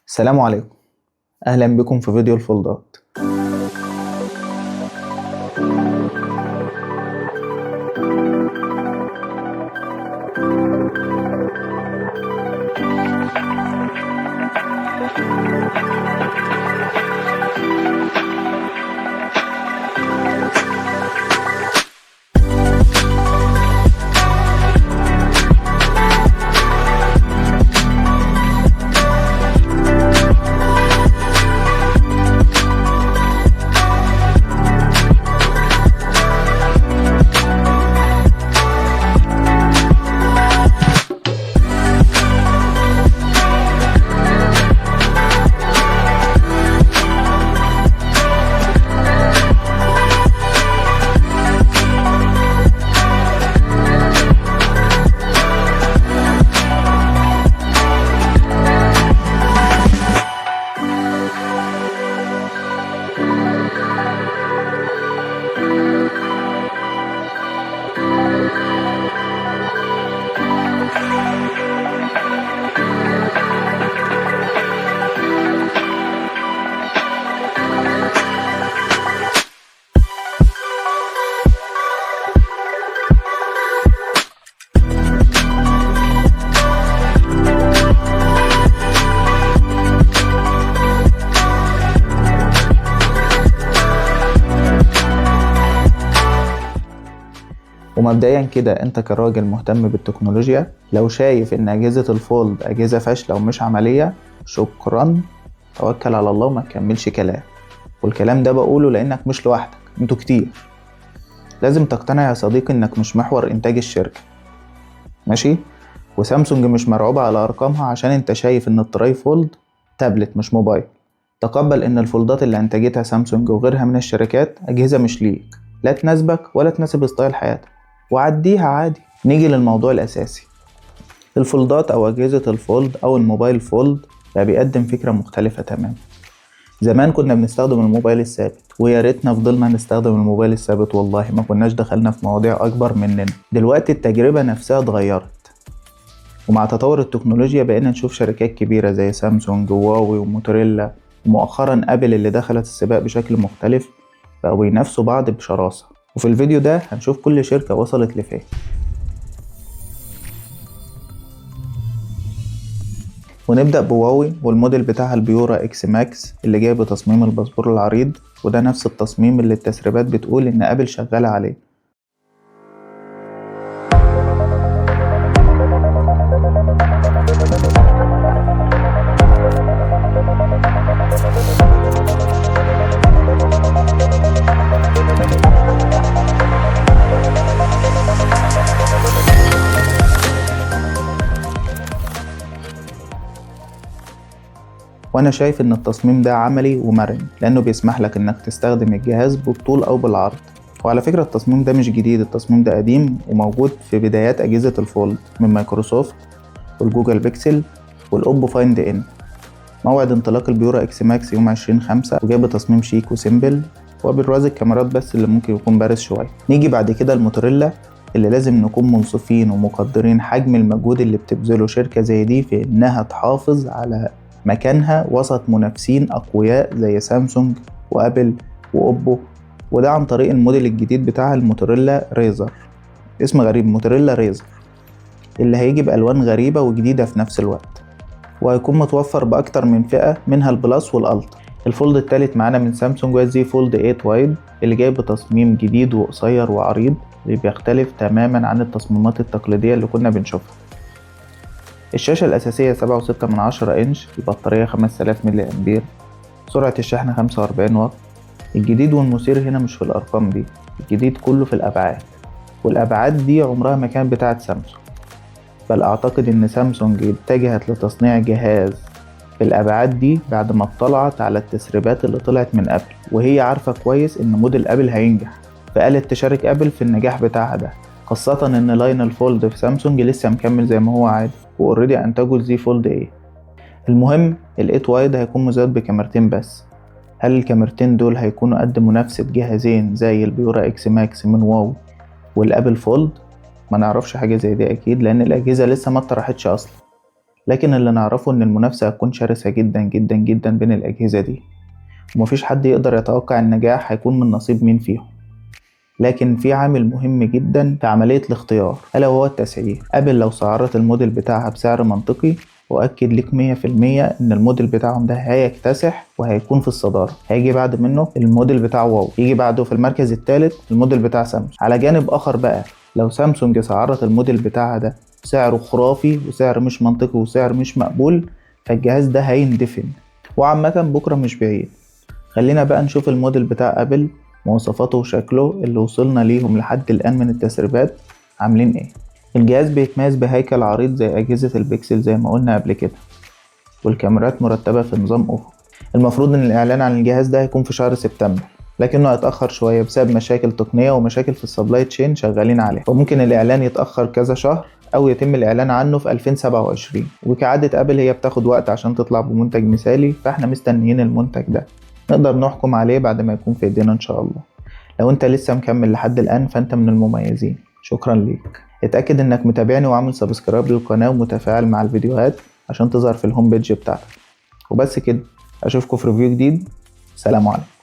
السلام عليكم. اهلا بكم في فيديو الفولدات. ومبدئيا كده انت كراجل مهتم بالتكنولوجيا لو شايف ان اجهزة الفولد اجهزة فاشلة ومش عملية، شكرا، توكل على الله وما تكملش كلام. والكلام ده بقوله لانك مش لوحدك، انتوا كتير. لازم تقتنع يا صديقي انك مش محور انتاج الشركة، ماشي؟ وسامسونج مش مرعوبة على ارقامها عشان انت شايف ان التراي فولد تابلت مش موبايل. تقبل ان الفولدات اللي انتجتها سامسونج وغيرها من الشركات اجهزة مش ليك، لا تناسبك ولا تناسب ستايل حياتك، وعديها عادي. نيجي للموضوع الأساسي، الفولدات أو أجهزة الفولد أو الموبايل فولد بقى بيقدم فكرة مختلفة تماما. زمان كنا بنستخدم الموبايل الثابت، ويا ريتنا فضلنا نستخدم الموبايل الثابت، والله ما كناش دخلنا في مواضيع أكبر مننا. دلوقتي التجربة نفسها اتغيرت، ومع تطور التكنولوجيا بقينا نشوف شركات كبيرة زي سامسونج وهواوي وموتوريلا، ومؤخرا أبل اللي دخلت السباق بشكل مختلف، بقوا بينافسوا بعض بشراسة. وفي الفيديو ده هنشوف كل شركة وصلت لفين. ونبدأ بهواوي والموديل بتاعها البيورا اكس ماكس اللي جاي بتصميم الباسبور العريض، وده نفس التصميم اللي التسريبات بتقول ان ابل شغالة عليه. وانا شايف ان التصميم ده عملي ومرن، لانه بيسمح لك انك تستخدم الجهاز بالطول او بالعرض. وعلى فكرة التصميم ده مش جديد، التصميم ده قديم وموجود في بدايات اجهزة الفولد من مايكروسوفت والجوجل بيكسل والاوبو فايند ان. موعد انطلاق البيورا اكس ماكس يوم 20/5، وجاي بتصميم شيك وسيمبل، وبالرواز الكاميرات بس اللي ممكن يكون بارز شوية. نيجي بعد كده الموتوريلا، اللي لازم نكون منصفين ومقدرين حجم المجهود اللي بتبذله شركة زي دي في انها تحافظ على مكانها وسط منافسين أقوياء زي سامسونج وأبل وأوبو، وده عن طريق الموديل الجديد بتاع الموتوريلا ريزر. اسم غريب، موتوريلا ريزر، اللي هيجي بألوان غريبة وجديدة في نفس الوقت، وهيكون متوفر بأكتر من فئة منها البلاس والألترا. الفولد التالت معانا من سامسونج هو زي فولد 8 وايد، اللي جاي بتصميم جديد وقصير وعريض، اللي بيختلف تماما عن التصميمات التقليدية اللي كنا بنشوفها. الشاشة الأساسية 7.6 إنش، البطارية 5000 ملي أمبير، سرعة الشحن 45 واط. الجديد والمثير هنا مش في الأرقام دي، الجديد كله في الأبعاد، والأبعاد دي عمرها ما كانت بتاعت سامسونج، بل أعتقد إن سامسونج اتجهت لتصنيع جهاز بالأبعاد دي بعد ما اطلعت على التسريبات اللي طلعت من أبل، وهي عارفة كويس إن موديل أبل هينجح، فقالت تشارك أبل في النجاح بتاعها ده، خاصة إن لاين الفولد في سامسونج لسه مكمل زي ما هو عادي، واوريدي انتجوا الزي فولد ايه. المهم ال8 وايد هيكون مزود بكاميرتين بس. هل الكاميرتين دول هيكونوا قد منافسة جهازين زي البيورا اكس ماكس من واو والابل فولد؟ ما نعرفش حاجة زي دي اكيد، لان الاجهزة لسه ما اتطرحتش اصلا. لكن اللي نعرفه ان المنافسة هتكون شرسة جدا جدا جدا بين الأجهزة دي، ومفيش حد يقدر يتوقع النجاح هيكون من نصيب مين فيهم. لكن في عامل مهم جدا في عملية الاختيار، ألا وهو التسعير. ابل لو سعرت الموديل بتاعها بسعر منطقي، وأكد ليك 100% إن الموديل بتاعهم ده هيكتسح وهيكون في الصدارة. هيجي بعد منه الموديل بتاع واو، يجي بعده في المركز الثالث الموديل بتاع سامسونج. على جانب آخر بقى، لو سامسونج سعرت الموديل بتاعها ده سعره خرافي وسعر مش منطقي وسعر مش مقبول، فالجهاز ده هيندفن. وعامة بكرة مش بعيد. خلينا بقى نشوف الموديل بتاع ابل، مواصفاته وشكله اللي وصلنا ليهم لحد الآن من التسريبات عاملين ايه. الجهاز بيتميز بهيكل عريض زي أجهزة البيكسل زي ما قلنا قبل كده، والكاميرات مرتبة في نظام أفق. المفروض إن الإعلان عن الجهاز ده هيكون في شهر سبتمبر، لكنه هيتأخر شوية بسبب مشاكل تقنية ومشاكل في السبلاي تشين شغالين عليها، وممكن الإعلان يتأخر كذا شهر أو يتم الإعلان عنه في 2027. وكعادة أبل هي بتاخد وقت عشان تطلع بمنتج مثالي، فإحنا مستنيين المنتج ده نقدر نحكم عليه بعد ما يكون في ايدينا ان شاء الله. لو انت لسه مكمل لحد الان فانت من المميزين، شكرا ليك. اتأكد انك متابعني وعامل سبسكرايب للقناة ومتفاعل مع الفيديوهات عشان تظهر في الهوم بيج بتاعتك. وبس كده، اشوفكم في ريفيو جديد. سلام عليكم.